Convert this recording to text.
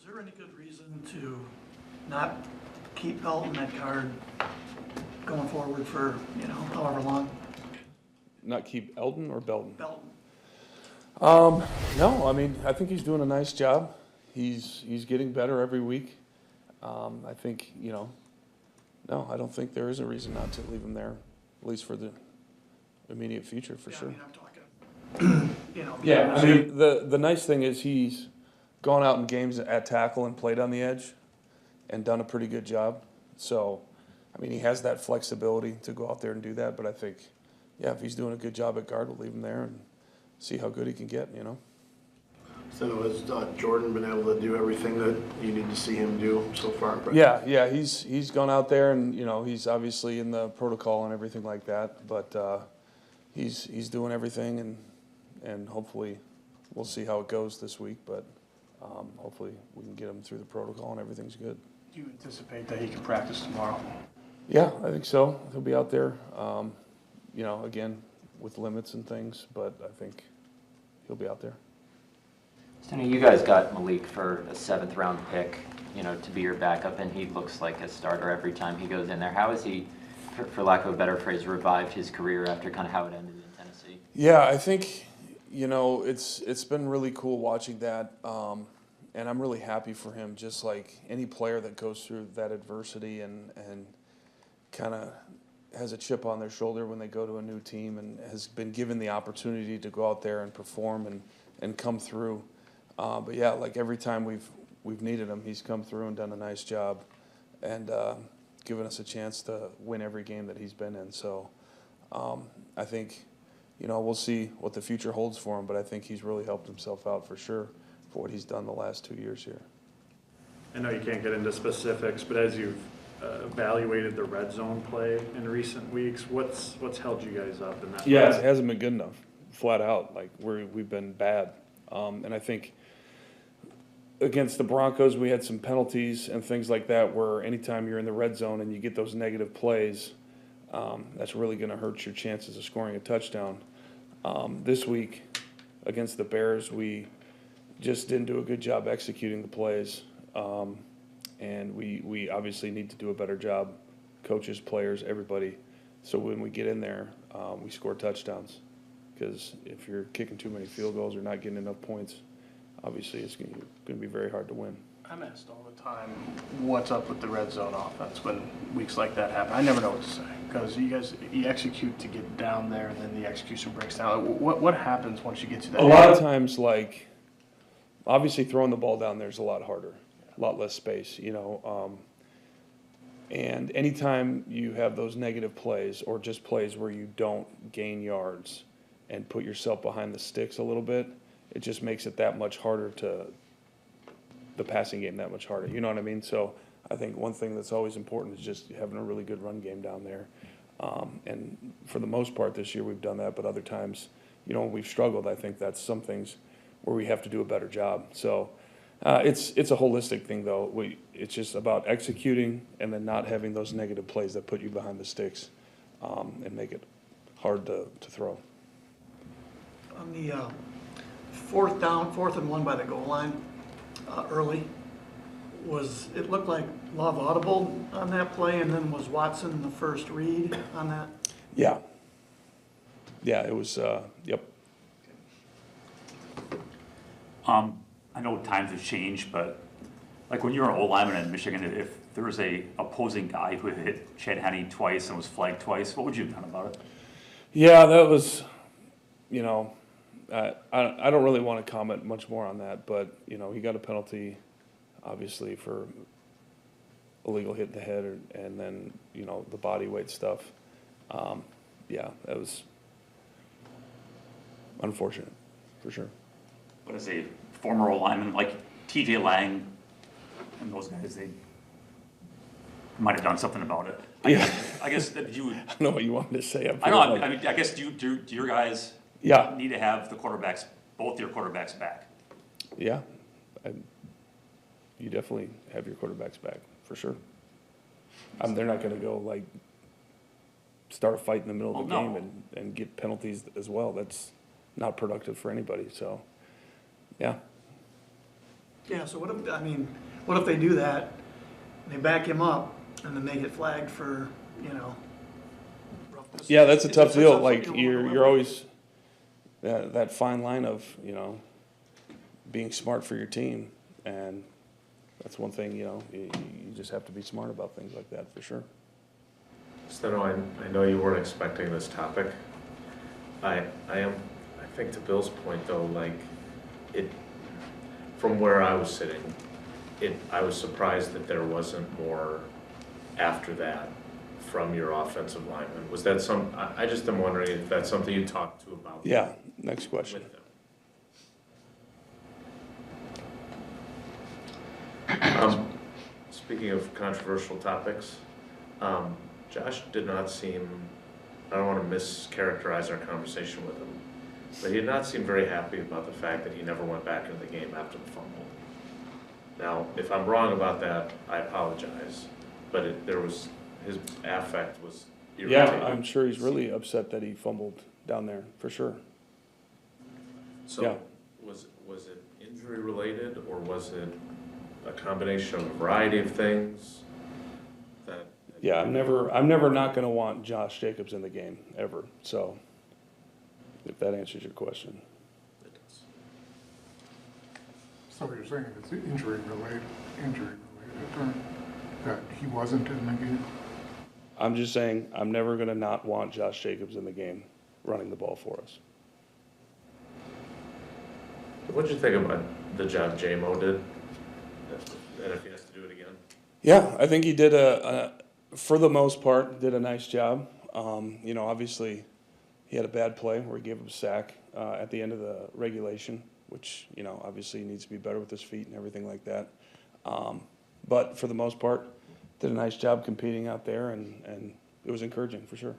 there any good reason to not keep Belton at guard going forward for, however long? Not keep Eldon or Belton? Belton. No, I mean, I think he's doing a nice job. He's getting better every week. I think, no, I don't think there is a reason not to leave him there, at least for the immediate future, for sure. I mean, I'm talking, Yeah, I mean, the nice thing is he's gone out in games at tackle and played on the edge and done a pretty good job. So, I mean, he has that flexibility to go out there and do that. But I think, yeah, if he's doing a good job at guard, we'll leave him there and see how good he can get, So has Jordan been able to do everything that you need to see him do so far? Yeah, he's gone out there and, he's obviously in the protocol and everything like that. But he's doing everything and hopefully we'll see how it goes this week. But hopefully we can get him through the protocol and everything's good. Do you anticipate that he can practice tomorrow? Yeah, I think so. He'll be out there, again, with limits and things, but I think he'll be out there. Stenny, you guys got Malik for a 7th-round pick, to be your backup, and he looks like a starter every time he goes in there. How has he, for lack of a better phrase, revived his career after kind of how it ended in Tennessee? Yeah, I think, it's been really cool watching that, and I'm really happy for him, just like any player that goes through that adversity and kind of has a chip on their shoulder when they go to a new team and has been given the opportunity to go out there and perform and come through. But yeah, like every time we've needed him, he's come through and done a nice job and given us a chance to win every game that he's been in. So I think, we'll see what the future holds for him, but I think he's really helped himself out for sure for what he's done the last 2 years here. I know you can't get into specifics, but as you've evaluated the red zone play in recent weeks, what's held you guys up in that? Yeah, it hasn't been good enough, flat out. Like we've been bad, and I think against the Broncos we had some penalties and things like that. Where anytime you're in the red zone and you get those negative plays, that's really going to hurt your chances of scoring a touchdown. This week against the Bears, we just didn't do a good job executing the plays. And we obviously need to do a better job, coaches, players, everybody, so when we get in there, we score touchdowns. Because if you're kicking too many field goals or not getting enough points, obviously it's going to be very hard to win. I'm asked all the time, what's up with the red zone offense when weeks like that happen? I never know what to say because you execute to get down there and then the execution breaks down. What happens once you get to that? A lot of times, like, obviously throwing the ball down there is a lot harder. A lot less space, and anytime you have those negative plays or just plays where you don't gain yards and put yourself behind the sticks a little bit, it just makes it that much harder the passing game that much harder. You know what I mean? So I think one thing that's always important is just having a really good run game down there. And for the most part this year we've done that, but other times, when we've struggled, I think that's some things where we have to do a better job. So. It's a holistic thing, though. It's just about executing and then not having those negative plays that put you behind the sticks and make it hard to throw. On the 4th and 1 by the goal line early, it looked like Love audible on that play, and then was Watson the first read on that? Yeah. Yeah, it was, yep. I know times have changed, but like when you were an old lineman in Michigan, if there was a opposing guy who had hit Chad Henne twice and was flagged twice, what would you have done about it? Yeah, that was, I don't really want to comment much more on that, but, he got a penalty, obviously, for illegal hit in the head and then, the body weight stuff. Yeah, that was unfortunate, for sure. But as a former old lineman, like TJ Lang and those guys, they might have done something about it. I guess that you would. I don't know what you wanted to say. I know. I mean, I guess do your guys need to have both your quarterbacks back? Yeah, you definitely have your quarterbacks back for sure. They're not going to go start a fight in the middle of the game and get penalties as well. That's not productive for anybody. So, yeah. Yeah, so what if, I mean, what if they do that, they back him up, and then they get flagged for, you know, roughness? Yeah, that's a Is tough that deal. something Like, you wanna you're live always, that fine line of, you know, being smart for your team. And that's one thing, you know, you just have to be smart about things like that, for sure. Steno, I know you weren't expecting this topic. I think to Bill's point though, like, from where I was sitting, I was surprised that there wasn't more after that from your offensive lineman. Was that I just am wondering if that's something you talked to about. Yeah, next question. With them. Speaking of controversial topics, Josh did not seem, I don't want to mischaracterize our conversation with him, but he did not seem very happy about the fact that he never went back into the game after the fumble. Now, if I'm wrong about that, I apologize, but his affect was irritating. Yeah, I'm sure he's really upset that he fumbled down there, for sure. So, yeah. was it injury related, or was it a combination of a variety of things that? Yeah, I'm never not gonna want Josh Jacobs in the game, ever, so, if that answers your question. It does. So you're saying it's injury related, or that he wasn't in the game? I'm just saying, I'm never gonna not want Josh Jacobs in the game, running the ball for us. What'd you think about the job J-Mo did? And if he has to do it again? Yeah, I think he did for the most part, did a nice job. You know, obviously, he had a bad play where he gave up a sack at the end of the regulation, which, you know, obviously he needs to be better with his feet and everything like that. But for the most part, did a nice job competing out there, and it was encouraging, for sure.